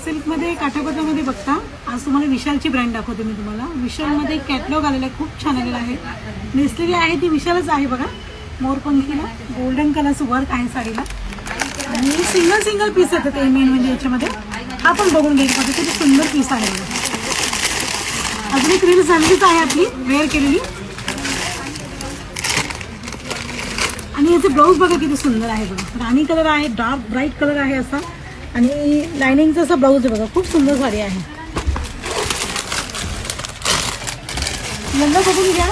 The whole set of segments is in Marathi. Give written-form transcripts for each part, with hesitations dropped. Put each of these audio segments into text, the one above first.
सिल्क मध्ये काठापदरामध्ये बघता आज तुम्हाला विशालची ब्रँड दाखवते मी तुम्हाला. विशालमध्ये कॅटलॉग आलेला आहे, खूप छान आलेला आहे. नेसलेली आहे ती विशालच आहे बघा. मोरपंखीला गोल्डन कलरचं वर्क आहे साडीला आणि सिंगल पीस येतं ते मेन म्हणजे याच्यामध्ये. हा पण बघून घ्यायचा किती सुंदर पीस आहे. अजून एक रील झालेलीच आहे आपली वेअर केलेली. आणि याचे ब्लाऊज बघा किती सुंदर आहे बघा. राणी कलर आहे, डार्क ब्राईट कलर आहे असा आणि लायनिंगचा असा ब्लाऊज आहे बघा. खूप सुंदर साडी आहे. लंगा बघून घ्या,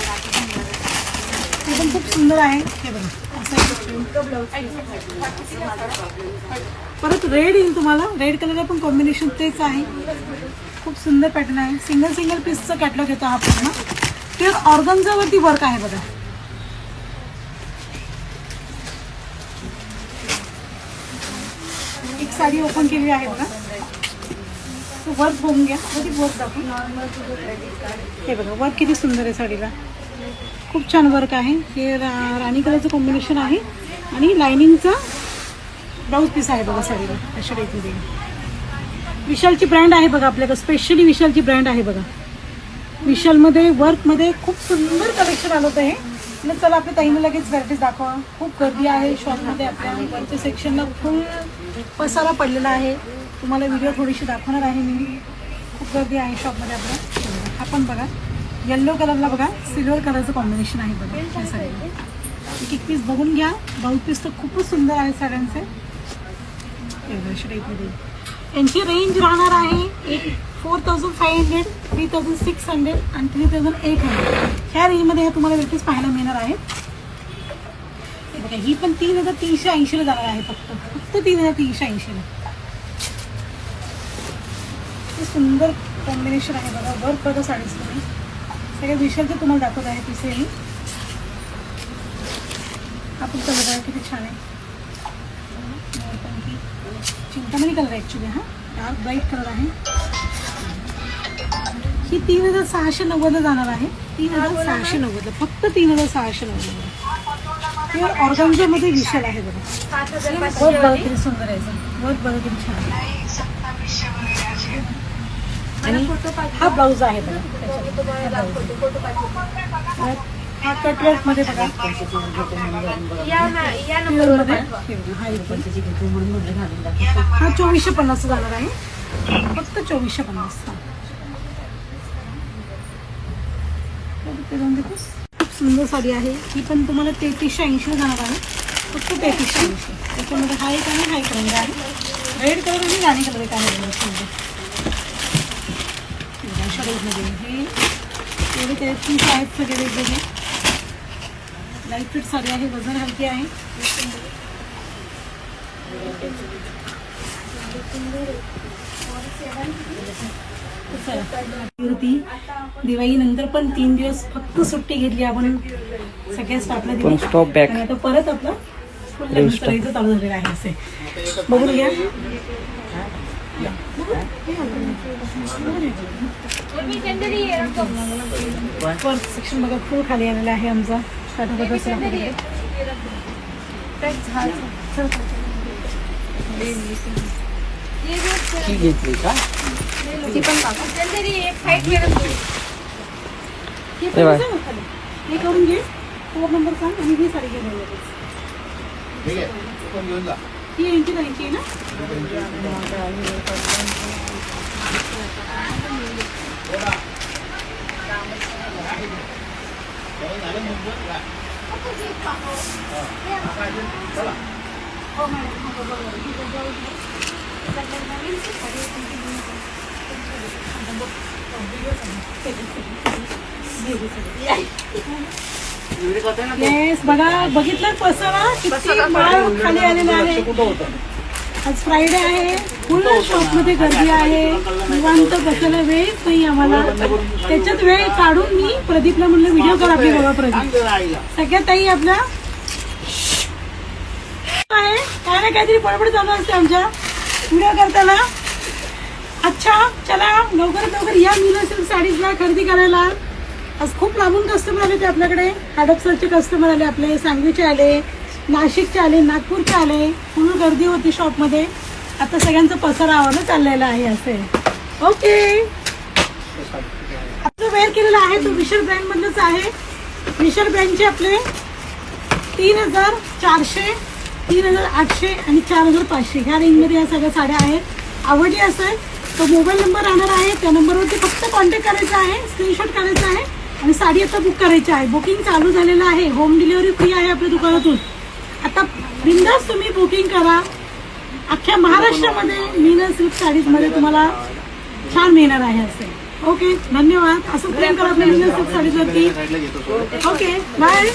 हे पण खूप सुंदर आहे. हे बघा परत रेड येईल तुम्हाला. रेड कलरला पण कॉम्बिनेशन तेच आहे. खूप सुंदर पॅटर्न आहे. सिंगल पीसचं कॅटलॉग येतो हा पूर्ण. प्युअर ऑर्गन्झावरती वर्क आहे बघा. एक साडी ओपन केलेली आहे बघा. वर्क बघून घ्या. वर्क दाखवून हे बघा वर्क किती सुंदर आहे साडीला. खूप छान वर्क आहे. हे राणी कलरचं कॉम्बिनेशन आहे आणि लायनिंगचा ब्लाऊज पीस आहे बघा साडीला अशा टाईपमध्ये. विशालची ब्रँड आहे बघा आपल्याकडे. स्पेशली विशालची ब्रँड आहे बघा. विशालमध्ये वर्कमध्ये खूप सुंदर कलेक्शन आलं होतं हे. आणि चला आपल्या ताईने लगेच व्हरायटीज दाखवा. खूप गर्दी आहे शॉपमध्ये. आपल्या वरच्या सेक्शनला फुल पसारा पडलेला आहे. तुम्हाला व्हिडिओ थोडीशी दाखवणार आहे मी. खूप गर्दी आहे शॉपमध्ये आपल्या. हा पण बघा येल्लो कलरला बघा सिल्वर कलरचं कॉम्बिनेशन आहे बघा. या साडीला एक पीस बघून घ्या. ब्लाऊज पीस तर खूपच सुंदर आहे साड्यांचे. अशा टाईपमध्ये यांची रेंज राहणार आहे 4500, 3600 आणि 3800. ह्या रेंजमध्ये ह्या तुम्हाला वेगळीच पाहायला मिळणार आहेत. बघा ही पण 3380ला जाणार आहे. फक्त 3380ला. सुंदर कॉम्बिनेशन आहे बघा. वर्क बघा साडीचं तुम्ही सगळ्या विशालचं तुम्हाला दाखवत आहे पिसेही. आपण कलर किती छान आहे. चिंतामणी कलर आहे ॲक्च्युली. हा डार्क ब्राईट कलर आहे. ही 3690ला जाणार आहे. 3690ला फक्त 3690. प्युअर ऑर्गन्झामध्ये विशाल आहे बघा. वर्क बघा किती सुंदर आहे. वर्क बघा किती छान आहे. आणि हा ब्लाऊज आहे बघा. हा कटवर्क मध्ये बघा. हा 2450 जाणार आहे. फक्त 2450. खूप सुंदर साडी आहे. ही पण तुम्हाला 3380 जाणार आहे. फक्त 3380. त्याच्यामध्ये हा एक आणि हा एक रंग आहे. रेड कलर आणि राणी कलर एक आहे. मध्ये हे एवढे ते पीस आहेत सगळे वेगवेगळे. लाईट फिट साडी आहे. वजन हलकी आहे. होती दिवाळी नंतर पण 3 दिवस फक्त सुट्टी घेतली आपण सगळ्या स्टाफला दिली. आता परत आपलं फुल लग्न करायचं चालू झालेलं आहे. असे बघून घ्या. वर्क सेक्शन बघा फुल खाली आलेला आहे आमचा. हे करून घे. 4 नंबर सांग आणि ही साडी घेऊन ही यांची आहे ना. येस बघा बघितलं पसारा किती माल खाली आलेला आहे. आज फ्रायडे आहे. फुल शॉपमध्ये गर्दी आहे. निवांत बसायला वेळच नाही आम्हाला. त्याच्यात वेळ काढून मी प्रदीपला म्हणलं व्हिडिओ कर आपली. बघा प्रदीप सगळ्यात ताई आपल्या आहे काय ना काहीतरी बडबड चालू असते आमच्या व्हिडिओ करताना. अच्छा चला लवकरात लवकर या मीना सिल्क साडीजला खरेदी करायला. आज खूप लांबून कस्टमर आले ते आपल्याकडे. हडपसरचे कस्टमर आले आपले, सांगलीचे आले, नाशिकचे आले, नागपूरचे आले, फुल गर्दी होती शॉपमध्ये. आता सगळ्यांचं पसारा आवडलं चाललेलं आहे असे. ओके, आपलं वेअर केलेलं आहे तो विशाल ब्रँड मधलंच आहे. विशाल ब्रँडचे आपले 3400, 3800 आणि 4500 ह्या रेंजमध्ये या सगळ्या साड्या आहेत. आवडली असेल तो मोबाईल नंबर राहणार आहे, त्या नंबरवरती फक्त कॉन्टॅक्ट करायचा आहे, स्क्रीनशॉट करायचा आहे आणि साडी आता बुक करायची आहे. बुकिंग चालू झालेलं आहे, होम डिलिव्हरी फ्री आहे आपल्या दुकानातून. आता बिनधास्त तुम्ही बुकिंग करा. अख्ख्या महाराष्ट्रामध्ये मीना सिल्क साडीजमध्ये तुम्हाला छान मिळणार आहे असे. ओके, धन्यवाद. असं प्रेम करा आपल्या मीना सिल्क साडीजवरती. Okay, bye.